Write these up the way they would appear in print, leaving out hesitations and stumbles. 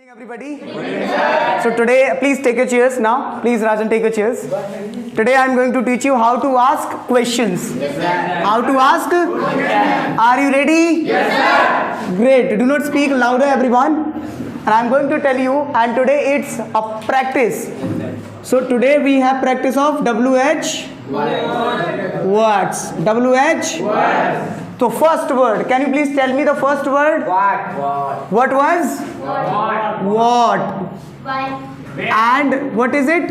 Everybody. So today, please take your chairs now. Please, Rajan, take your chairs. Today I am going to teach you how to ask questions. How to ask? Are you ready? Yes, sir. Great. Do not speak louder, everyone. And I am going to tell you. And today it's a practice. So today we have practice of WH words. WH words. So first word. Can you please tell me the first word? What was? What? And what is it?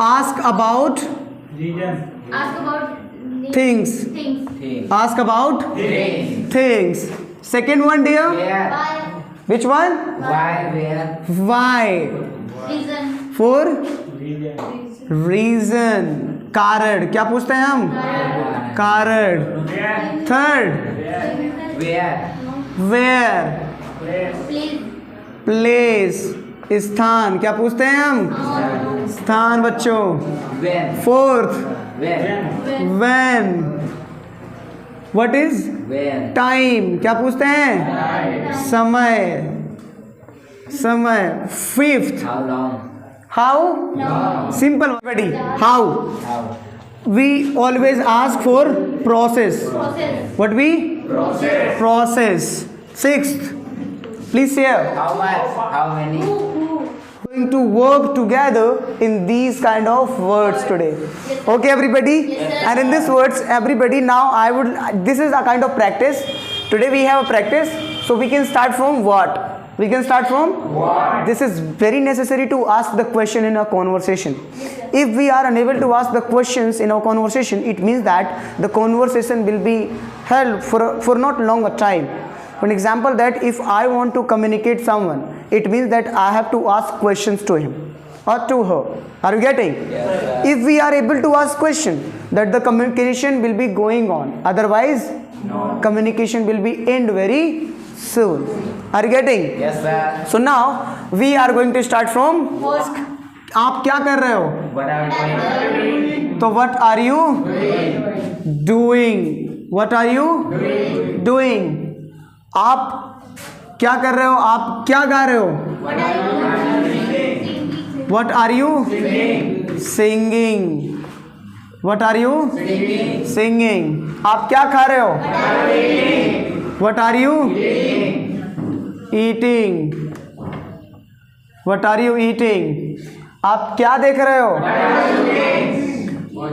Ask about things. Ask about things. Second one, dear. Which one? Why? For reason. कारण. क्या पूछते हैं हम? कारण. Third. Where? Place. स्थान. क्या पूछते हैं हम? स्थान बच्चों. Fourth. When. What is? Time. क्या पूछते हैं? समय. समय. Fifth. How? Simple. Ready? How? We always ask for process. What we? Process. Sixth. Please share. How much? How many? Going to work together in these kind of words today. Okay, everybody? And in these words, everybody, now this is a kind of practice. Today we have a practice. So we can start from what? We can start from what? This is very necessary to ask the question in a conversation. If we are unable to ask the questions in our conversation, it means that the conversation will be held for not long a time. For example, that if I want to communicate someone, it means that I have to ask questions to him or to her. Are you getting? Yes, if we are able to ask questions, that the communication will be going on. Otherwise, no. Communication will be end very soon. Are you getting? Yes, sir. So now we are going to start from Work. आप क्या कर रहे हो? What are you doing? तो what are you doing? What are you doing? आप क्या कर रहे हो? आप क्या गा रहे हो? What are you singing? What are you singing? आप क्या खा रहे हो? What are you eating? What are you eating? आप क्या देख रहे हो?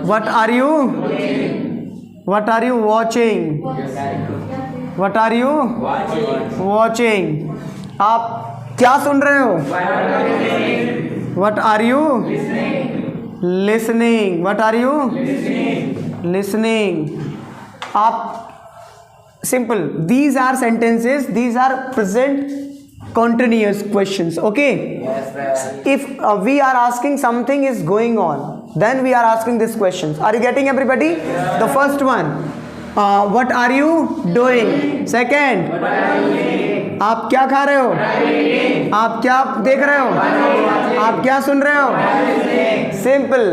What are you watching? What are you watching? आप क्या सुन रहे हो? What are you listening? What are you listening? आप simple. These are sentences. These are present continuous questions. Okay. Yes, sir. If we are asking something is going on, then we are asking these questions. Are you getting, everybody? Yeah. The first one. What are you doing? Second. What are you doing? आप क्या खा रहे हो? आप क्या देख रहे हो? आप क्या सुन रहे हो? Simple.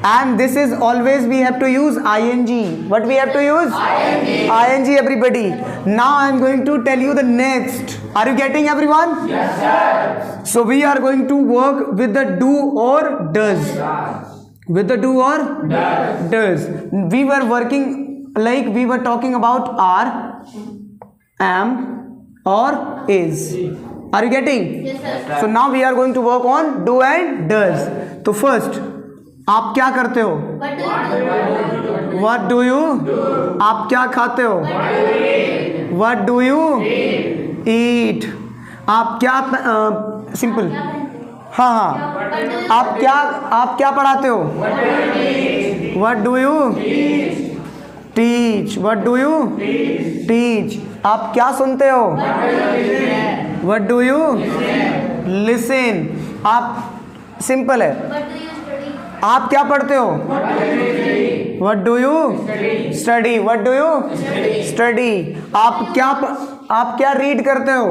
And this is always we have to use ing. What we have to use? ing, everybody. Now I am going to tell you the next. Are you getting, everyone? Yes, sir. So we are going to work with the do or does. With the do or does. We were working like we were talking about are, am or is. Are you getting? Yes, sir. So now we are going to work on do and does. So first, आप क्या करते हो? What do you? आप क्या खाते हो? What do you eat? आप क्या सिंपल हाँ आप क्या पढ़ाते हो? What do you teach? What do you teach? आप क्या सुनते हो? What do you listen? आप सिंपल है. आप क्या पढ़ते हो? What do you study? What do you study? आप क्या रीड करते हो?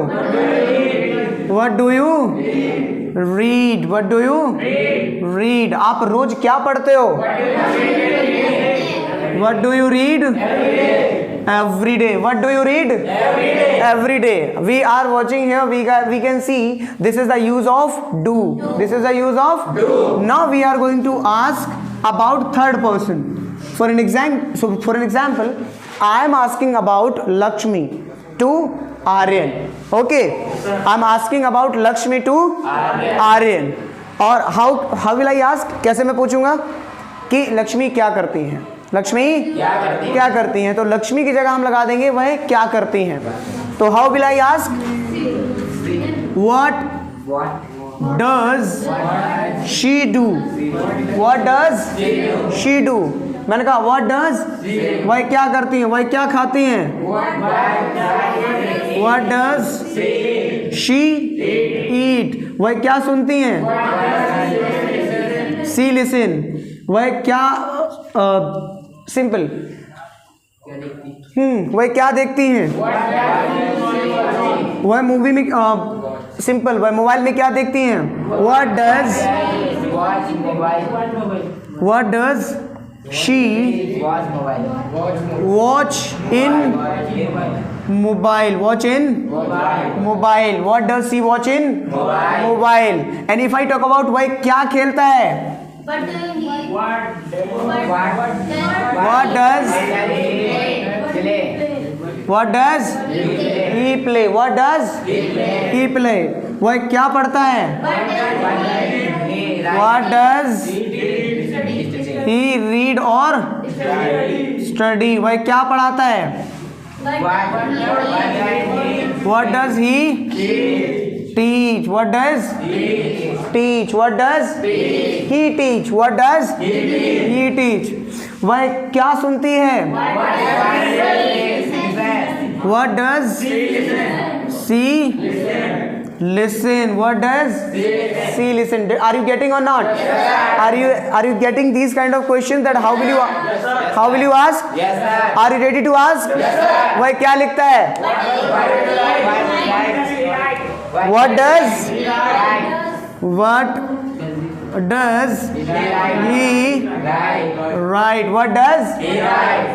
What do you read? What do you read? आप रोज क्या पढ़ते हो? What do you read Every day. What do you read? Every day. Every day. We are watching here. We can see this is the use of do. This is the use of do. Now we are going to ask about third person. For an example, I am asking about Lakshmi to Aryan. Okay. I am asking about Lakshmi to Aryan. और how will I ask? कैसे मैं पूछूंगा कि लक्ष्मी क्या करती हैं? लक्ष्मी क्या करती हैं? तो लक्ष्मी की जगह हम लगा देंगे वह क्या करती हैं. तो how will I ask? What does she do? What does she do? मैंने कहा व्हाट डज, वह क्या करती हैं, वह क्या खाती हैं. व्हाट डज शी ईट? वह क्या सुनती हैं. सी लिसन. वह क्या सिंपल वह क्या देखती हैं. वह मूवी में सिंपल वह मोबाइल में क्या देखती हैं. What does she watch in mobile. Watch in mobile. What does she watch in mobile. And if I talk about वह क्या खेलता है. What does he play? What does he play? वह क्या पढ़ता है. What does he read or study? वह क्या पढ़ाता है. What does he teach? What does teach? What does he teach? What does he teach? वह क्या सुनती है. What does she listen? What does she listen? Are you getting or not? Are you getting these kind of questions that how will you ask? Yes, sir. Are you ready to ask? Yes, sir. वह क्या लिखता है. What does he write? What does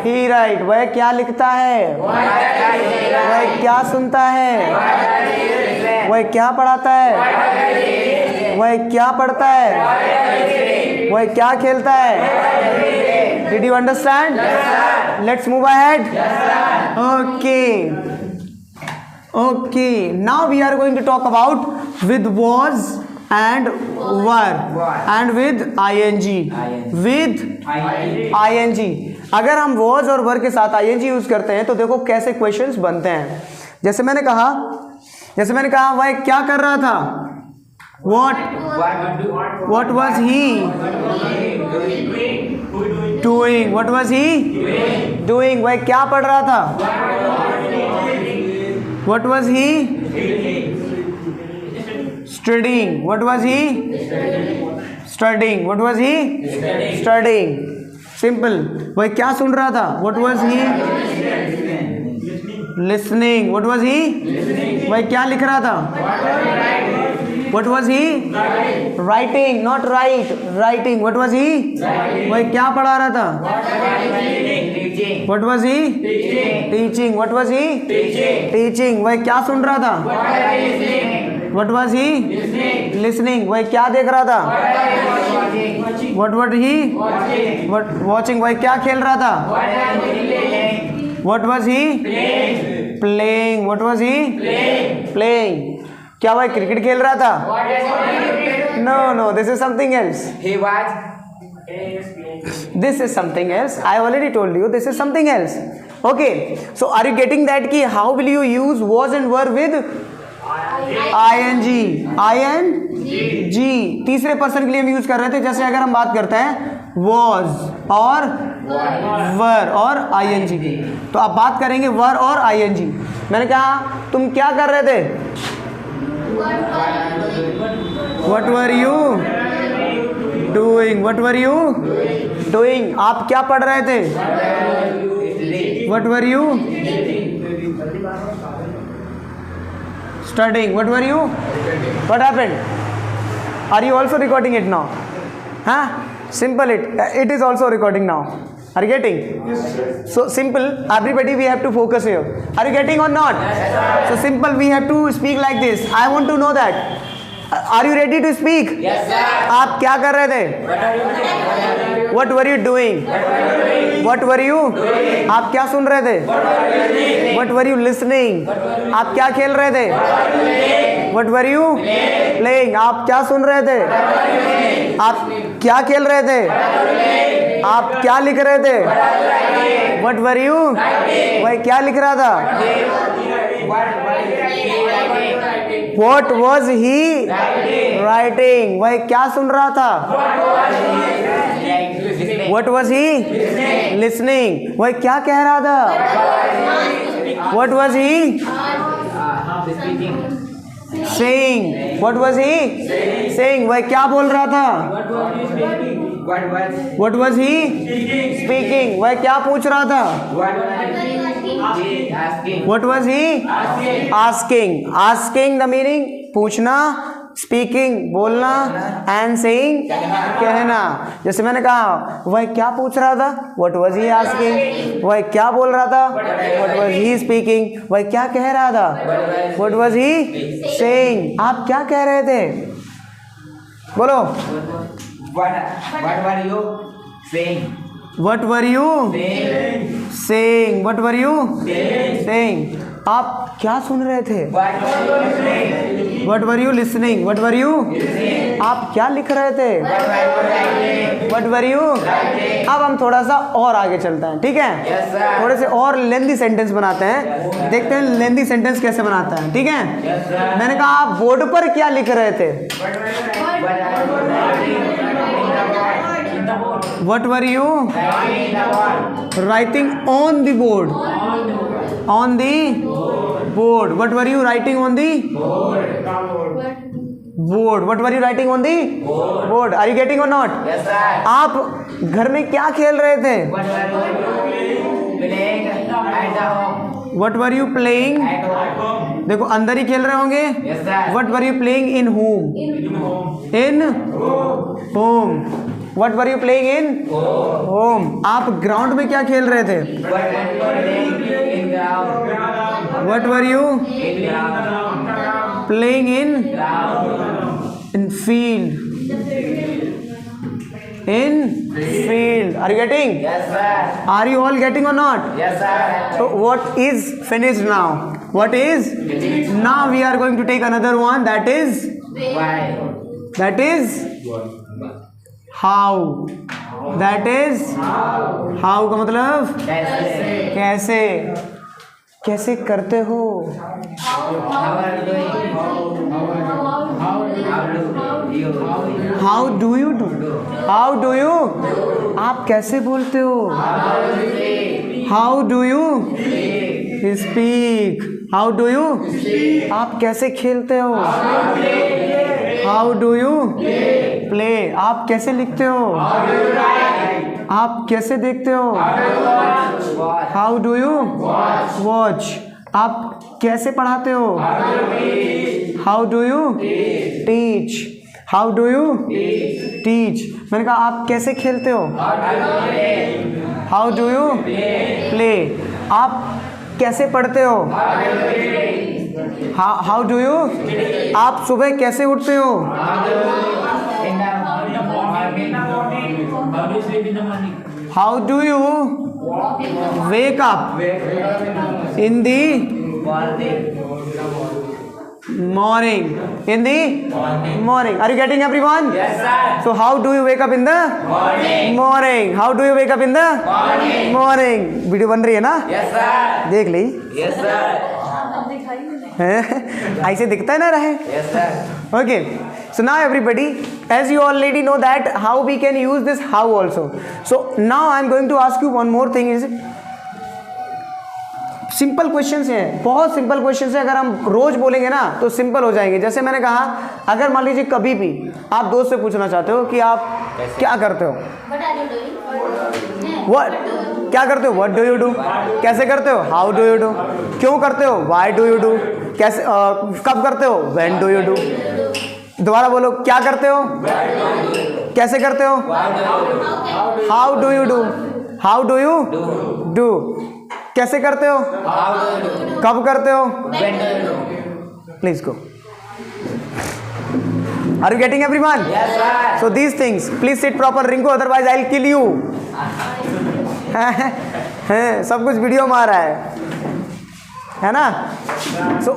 he write? वह क्या लिखता है. वह क्या सुनता है. वह क्या पढ़ाता है. वह क्या पढ़ता है. वह क्या खेलता है. Did you understand? Let's move ahead. Okay. Now we are going to talk about with was and were and with ing. With ing. अगर हम was और were के साथ ing यूज करते हैं तो देखो कैसे क्वेश्चंस बनते हैं. जैसे मैंने कहा वह क्या कर रहा था. What was he doing? What was he doing? वह क्या पढ़ रहा था. What was he studying? What was he studying? What was he studying? Simple. वह क्या सुन रहा था. What was he listening? What was he वह क्या लिख रहा था. What was he writing? Not writing. What was he वह क्या पढ़ा रहा था. What was he teaching? What was he teaching? वह क्या सुन रहा था. What was he listening? वह क्या देख रहा था. What was he watching? वह क्या खेल रहा था. What was he playing? What was he playing? क्या वह क्रिकेट खेल रहा था. No, this is something else. He was. This is something else. I already told you this is something else. Okay, so are you getting that कि how will you use was and were with ing. तीसरे person के लिए हम use कर रहे थे. जैसे अगर हम बात करते हैं was और were और ing की, तो आप बात करेंगे were और ing. मैंने कहा तुम क्या कर रहे थे. What were you doing? What were you doing? आप क्या पढ़ रहे थे. What were you studying? What were you? What happened? Are you also recording it now? Simple. It is also recording now. Are you getting? So simple. Everybody, we have to focus here. Are you getting or not? So simple. We have to speak like this. I want to know that. Are you ready to speak? Yes, sir. आप क्या कर रहे थे? What were you doing? What were you? आप क्या सुन रहे थे? What were you listening? आप क्या खेल रहे थे? What were you playing? आप क्या सुन रहे थे? आप क्या खेल रहे थे? आप क्या लिख रहे थे? What were you? वह क्या लिख रहा था? What was he writing? वह क्या सुन रहा था? What was he listening? वह क्या कह रहा था? What was he saying? What was he saying? वह क्या बोल रहा था? What was he speaking? वह क्या पूछ रहा था? What was he asking? Asking the meaning पूछना, speaking बोलना, and saying कहना. जैसे मैंने कहा वह क्या पूछ रहा था? What was he asking? वह क्या बोल रहा था? What was he speaking? वह क्या कह रहा था? What was he saying? आप क्या कह रहे थे? बोलो. What were you saying? What were you saying? What were you saying? आप क्या सुन रहे थे? What were you listening? What were you? आप क्या लिख रहे थे? What were you? अब हम थोड़ा सा और आगे चलते हैं, ठीक है? थोड़े से और लेंदी सेंटेंस बनाते हैं, देखते हैं लेंदी सेंटेंस कैसे बनाता है, ठीक है? मैंने कहा आप बोर्ड पर क्या लिख रहे थे? What were you writing on the board? On the board. What were you writing on the board? What were you writing on the board? Are you getting or not? Yes, sir. आप घर में क्या खेल रहे थे? What were you playing at What were you playing? home? At home. देखो अंदर ही खेल रहे होंगे. Yes, sir. What were you playing in whom? In home. What were you playing in home? आप ग्राउंड में क्या खेल रहे थे? What were you playing in ground? What were you In ground. playing in Ground. in field? In field. Are you getting? Yes, sir. Are you all getting or not? Yes, sir. So what is finished now? What is? Now we are going to take another one. That is Why? how. That is how का मतलब कैसे. कैसे करते हो? How are you doing? How do you do? How do you? आप कैसे बोलते हो? How do you speak? How do you? आप कैसे खेलते हो? How do you play? आप कैसे लिखते हो? आप कैसे देखते हो? How do you watch? आप कैसे पढ़ाते हो? How do you teach? How do you teach? मैंने कहा आप कैसे खेलते हो? How do you play? आप कैसे पढ़ते हो? How do you? आप सुबह कैसे उठते हो? How do you wake up in the morning? In the morning. Are you getting everyone? Yes, sir. So how do you wake up in the morning? How do you wake up in the morning? Video बन रही है ना? Yes, sir. देख ली. Yes, sir. ऐसे दिखता ना रहे. Yes, sir. Okay. So now everybody, as you already know that how we can use this how also. So now I am going to ask you one more thing. Is simple questions हैं, बहुत simple questions हैं. अगर हम रोज बोलेंगे ना तो simple हो जाएंगे. जैसे मैंने कहा, अगर मान लीजिए कभी भी आप दोस्त से पूछना चाहते हो कि आप क्या करते हो, क्या करते हो, व्हाट डू यू डू, कैसे करते हो, हाउ डू यू डू, क्यों करते हो, व्हाई डू यू डू, कैसे कब करते हो, व्हेन डू यू डू. दोबारा बोलो, क्या करते हो, कैसे करते हो, how do you do, how do you do, कैसे करते हो, कब करते हो, please go. Are you getting everyone? Yes, sir. So these things, please sit proper, Rinku, otherwise I'll kill you. सब कुछ वीडियो में आ रहा है ना? So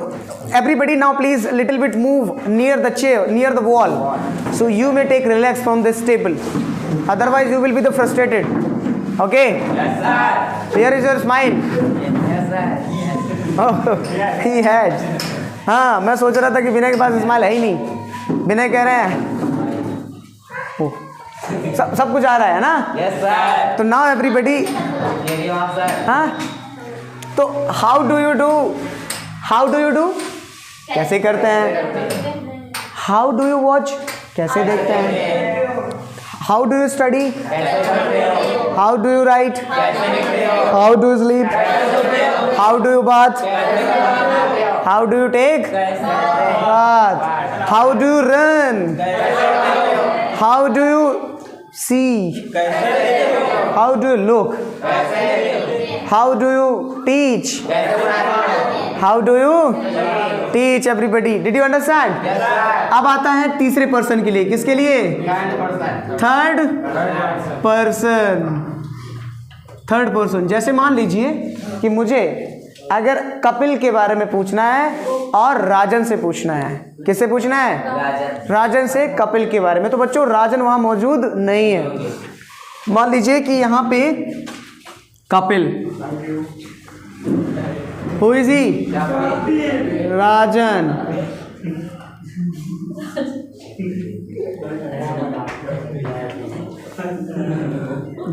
everybody now please little bit move near the chair, near the wall. So you may take relax from this table. Otherwise you will be the frustrated. Okay? Yes, sir. Here is your smile. Yes, sir. Oh, he had. हाँ, मैं सोच रहा था कि विनय के पास smile है ही नहीं. विनय कह रहे हैं ओ, सब कुछ आ रहा है ना? Yes, sir. तो now everybody, Carry on, sir. हाँ, तो how do you do, how do you do, कैसे करते हैं, हाउ डू यू वॉच, कैसे देखते हैं, how do you study, how do you write, how do you sleep, how do you bath, how do you take bath, how do you run, how do you see, how do you look, how do you teach, how do you teach everybody. Did you understand? अब आता है तीसरे person के लिए. किसके लिए? Third person. जैसे मान लीजिए कि मुझे अगर कपिल के बारे में पूछना है और राजन से पूछना है. किससे पूछना है? राजन से कपिल के बारे में. तो बच्चों राजन वहां मौजूद नहीं है. मान लीजिए कि यहाँ पे Kapil, who is he? Rajan.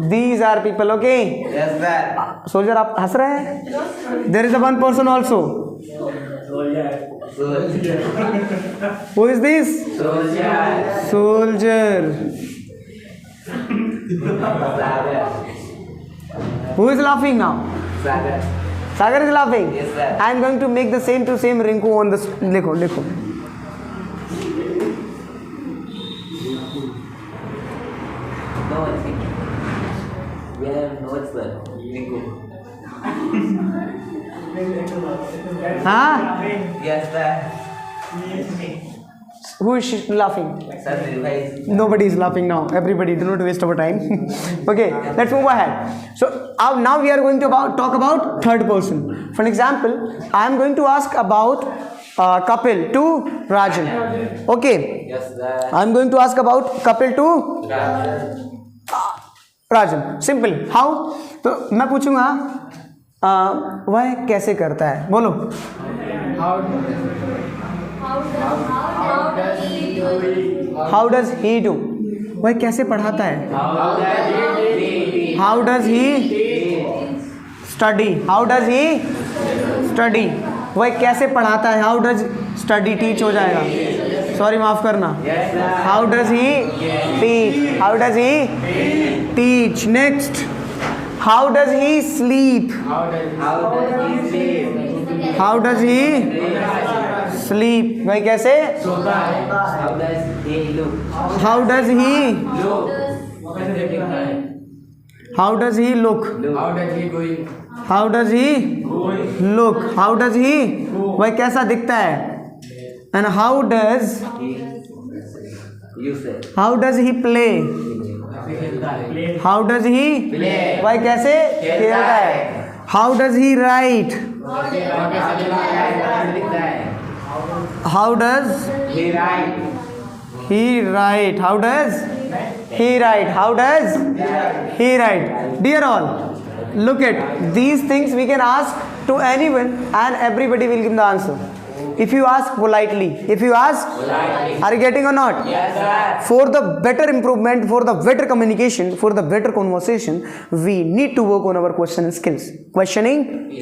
These are people, okay? Yes, sir. Soldier, आप हंस रहे हैं? There is a one person also. Soldier. Who is this? Soldier. Soldier. Who is laughing now? Sagar. Sagar is laughing. Yes, sir. I am going to make the same to same Rinku on this. लिखो लिखो. No, we have notes, sir. Rinku. हाँ? Yes, sir. Who is laughing? Sir, revise. Nobody is laughing now. Everybody, do not waste our time. Okay, let's move ahead. So now we are going to talk about third person. For example, I am going to ask about Kapil to Rajan. Okay, Yes, sir. I am going to ask about Kapil to Rajan. Simple. How, तो मैं पूछूंगा वह कैसे करता है. बोलो. How does he do, वह कैसे पढ़ाता है. How does he study, how does he study, वह कैसे पढ़ाता है. हाउ डज स्टडी टीच हो जाएगा, सॉरी माफ करना. How does he teach, how does he teach. Next, how does he sleep, how does he sleep, वह कैसे. How does he how does he look, how does he look, how does he, वह कैसा दिखता है. And how does he play, how does he, वह कैसे खेलता है. How does he right, how does he right, how does he write, how does he write. Dear all, look at these things we can ask to anyone and everybody will give the answer. If you ask politely, if you ask politely. Are you getting or not? Yes, sir. For the better improvement, for the better communication, for the better conversation, we need to work on our questioning skills. Questioning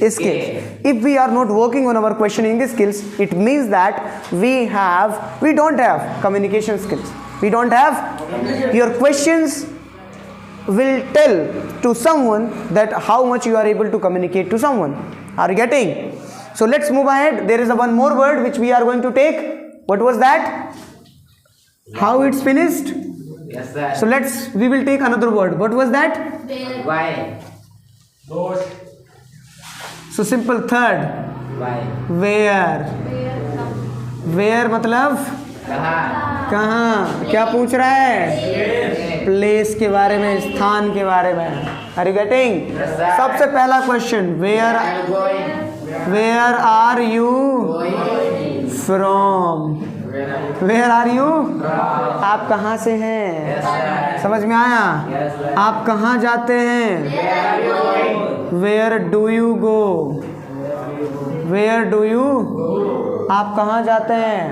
skills. If we are not working on our questioning skills, it means that we don't have communication skills. We don't have. Your questions will tell to someone that how much you are able to communicate to someone. Are you getting? So let's move ahead. There is one more word which we are going to take. What was that? How it's finished? Yes, sir. So we will take another word. What was that? Why? So simple. Third. Why? Where. Where मतलब कहाँ? कहाँ. क्या पूछ रहा है? Place के बारे में, स्थान के बारे में. Are you getting? Yes, sir. सबसे पहला question. I'm going. Where are you Going. from? Where are you? From. आप कहाँ से हैं? Yes, sir. समझ में आया? Yes, sir. आप कहाँ जाते हैं? Where are you going? Where do you go? Where do you? आप कहाँ जाते हैं?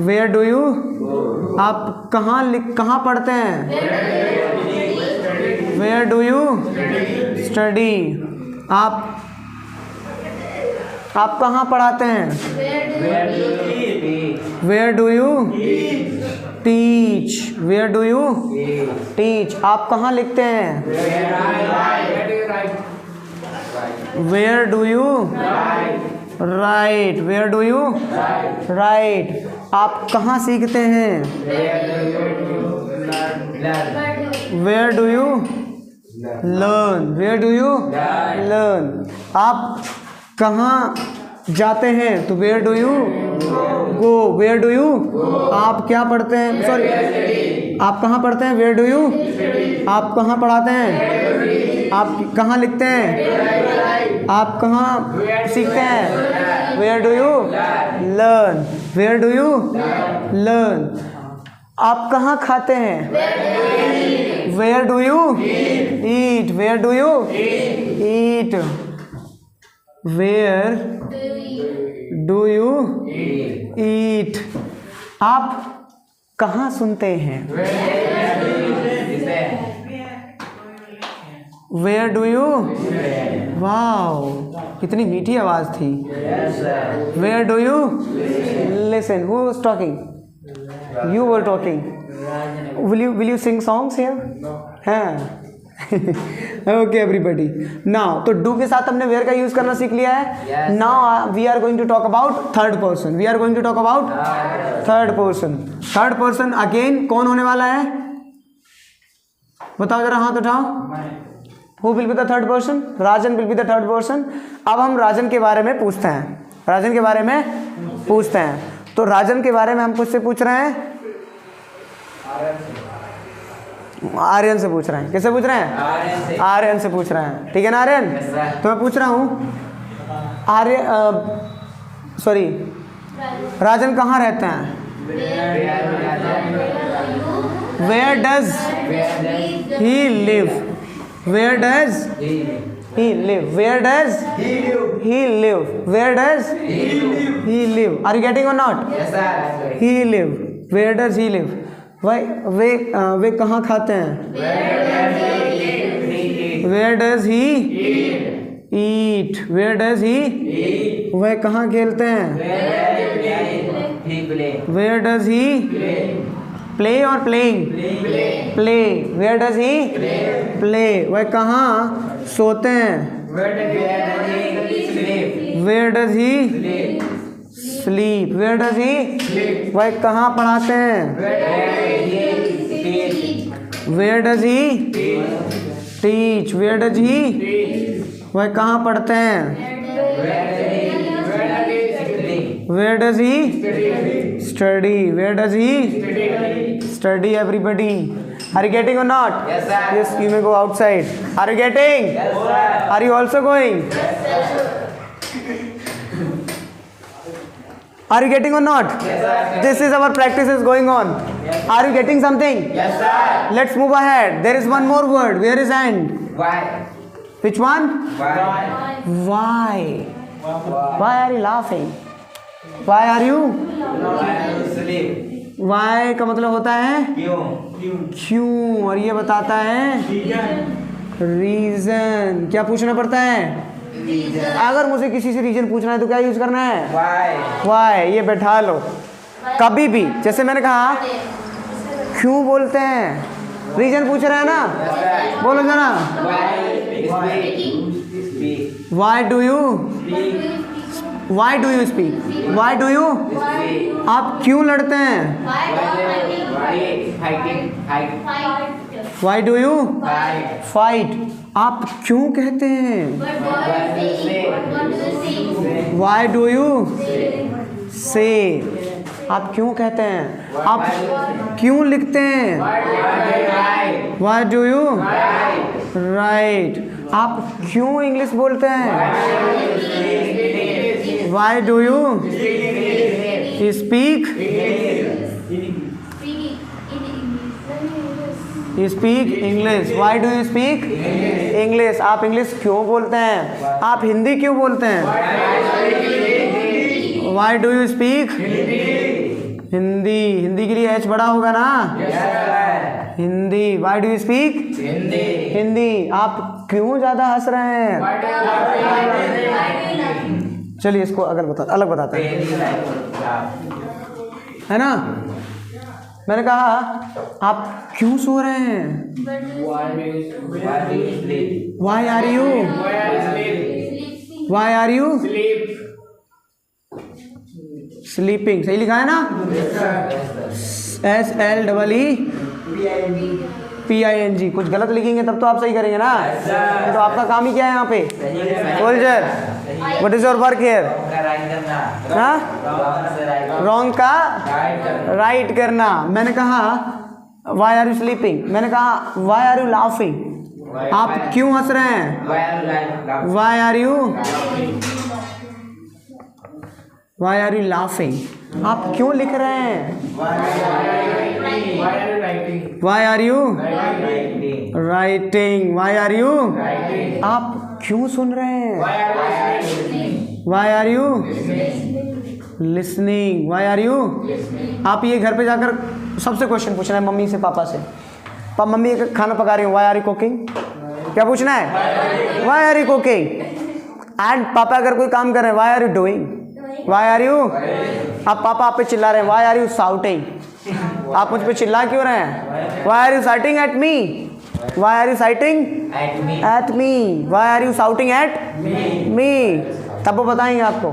Where do you? आप कहाँ पढ़ते हैं? Where do you study? आप कहाँ पढ़ाते हैं? Where do you teach? Where do you teach? आप कहाँ लिखते हैं? Where do you write? Where do you write? आप कहाँ सीखते हैं? Where do you learn? Where do you learn? आप कहाँ जाते हैं? तो where do you go? Where do you? आप क्या पढ़ते हैं? सॉरी, आप कहाँ पढ़ते हैं? Where do you? आप कहाँ पढ़ाते हैं? आप कहाँ लिखते हैं? आप कहाँ सीखते हैं? Where do you learn? Where do you learn? आप कहाँ खाते हैं? Where do you eat? Where do you eat? Where do you eat? आप कहाँ सुनते हैं? Where do you? वाओ, कितनी मीठी आवाज थी. Where do you listen? Who was talking? You were talking. Will you sing songs here? हाँ. Okay everybody. Now तो do के साथ हमने where का यूज करना सीख लिया है. Now we are going to talk about third person. We are going to talk about third person. Third person again कौन होने वाला है? बताओ जरा, हाथ उठाओ. Who will be the third person? Rajan will be the third person. अब हम राजन के बारे में पूछते हैं. राजन के बारे में पूछते हैं. तो राजन के बारे में हम कुछ से पूछ रहे हैं. आर्यन से पूछ रहे हैं. किससे पूछ रहे हैं? आर्यन से पूछ रहे हैं. ठीक है ना आर्यन? तो मैं पूछ रहा हूँ सॉरी, राजन कहाँ रहते हैं? Where does he live? Where does he live? Where does he live? Where does he live? Are you getting or not? Yes, sir. He live. Where does he live? वे कहाँ खाते हैं? Where does he eat? Where does he? वह कहाँ खेलते हैं? Where does he play or playing? Play. Where does he play? वह कहाँ सोते हैं? Where does he sleep? Where does he? वह कहाँ पढ़ाते हैं? Where does he teach? Where does he? वह कहाँ पढ़ते हैं? Where does he study? Where does he study? Everybody, are you getting or not? Yes, sir. Yes, you may go outside. Are you getting? Yes, sir. Are you also going? Are you getting or not? Yes, sir. This is our practice is going on. Are you getting something? Yes, sir. Let's move ahead. There is one more word. Where is and? Why? Which one? Why? Why? Why are you laughing? Why are you? Sleep. Why का मतलब होता है क्यों, और ये बताता है reason. क्या पूछना पड़ता है? अगर मुझे किसी से रीजन पूछना है तो क्या यूज करना है? Why? वाई. ये बैठा लो. कभी भी जैसे मैंने कहा क्यों बोलते हैं, रीजन पूछ रहा है ना, बोलो जरा. Why? Speak. Why do you why do you speak, why do you, आप क्यों लड़ते हैं, वाई डू यू फाइट, आप क्यों कहते हैं, वाई डू यू से, आप क्यों कहते हैं, आप क्यों लिखते हैं, वाई डू यू राइट, आप क्यों इंग्लिश बोलते हैं, why do you speak, speak English, why do you speak English, आप इंग्लिश क्यों बोलते हैं, आप हिंदी क्यों बोलते हैं, why do you speak Hindi, Hindi के लिए एच बड़ा होगा ना, Hindi, why do you speak Hindi, आप क्यों ज़्यादा हंस रहे हैं, चलिए इसको अलग बताते हैं, है ना। मैंने कहा आप क्यों सो रहे हैं, वाई आर यू स्लीपिंग, सही लिखा है ना, SLEEPING, कुछ गलत लिखेंगे तब तो आप सही करेंगे ना, तो आपका काम ही क्या है यहाँ पे, soldier, what is your work here, wrong का राइट करना। मैंने कहा वाई आर यू स्लीपिंग, मैंने कहा वाई आर यू लाफिंग, आप क्यों हंस रहे हैं, वाई आर यू लाफिंग, आप क्यों लिख रहे हैं, why are you writing, why are you, आप क्यों सुन रहे हैं, why are you listening, why are you, आप ये घर पे जाकर सबसे क्वेश्चन पूछना है मम्मी से पापा से, मम्मी खाना पका रही हूँ, वाई आर यू कुकिंग, क्या पूछना है, why are you cooking, and पापा अगर कोई काम कर रहे हैं, why are you doing, why are you, अब पापा आप पे चिल्ला रहे हैं, वाई आर यू शाउटिंग, आप मुझ पे चिल्ला क्यों रहे हैं, why are you shouting at me, why are you shouting at me, why are you shouting at me, तब वो बताएंगे आपको,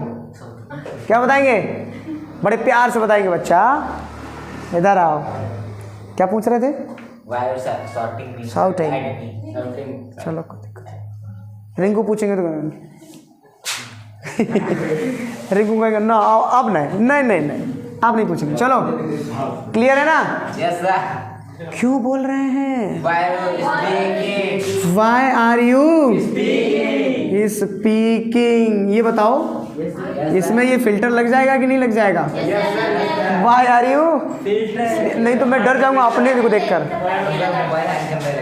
क्या बताएंगे, बड़े प्यार से बताएंगे, बच्चा इधर आओ, क्या पूछ रहे थे, शाउटिंग, चलो रिंकू पूछेंगे तो रिंकू कहेंगे ना अब नहीं आप नहीं पूछेंगे, चलो क्लियर है ना, क्यों बोल रहे हैं, वाई आर यू स्पीकिंग, ये बताओ इसमें ये फिल्टर लग जाएगा कि नहीं लग जाएगा, वाई आर यू, नहीं तो मैं डर जाऊंगा अपने को देखकर,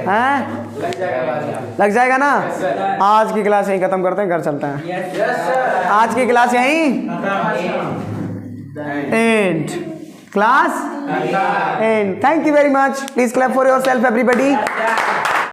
हैं लग जाएगा ना। आज की क्लास यहीं खत्म करते हैं, घर चलते हैं, आज की क्लास यहीं and, class and, thank you very much, please clap for yourself everybody.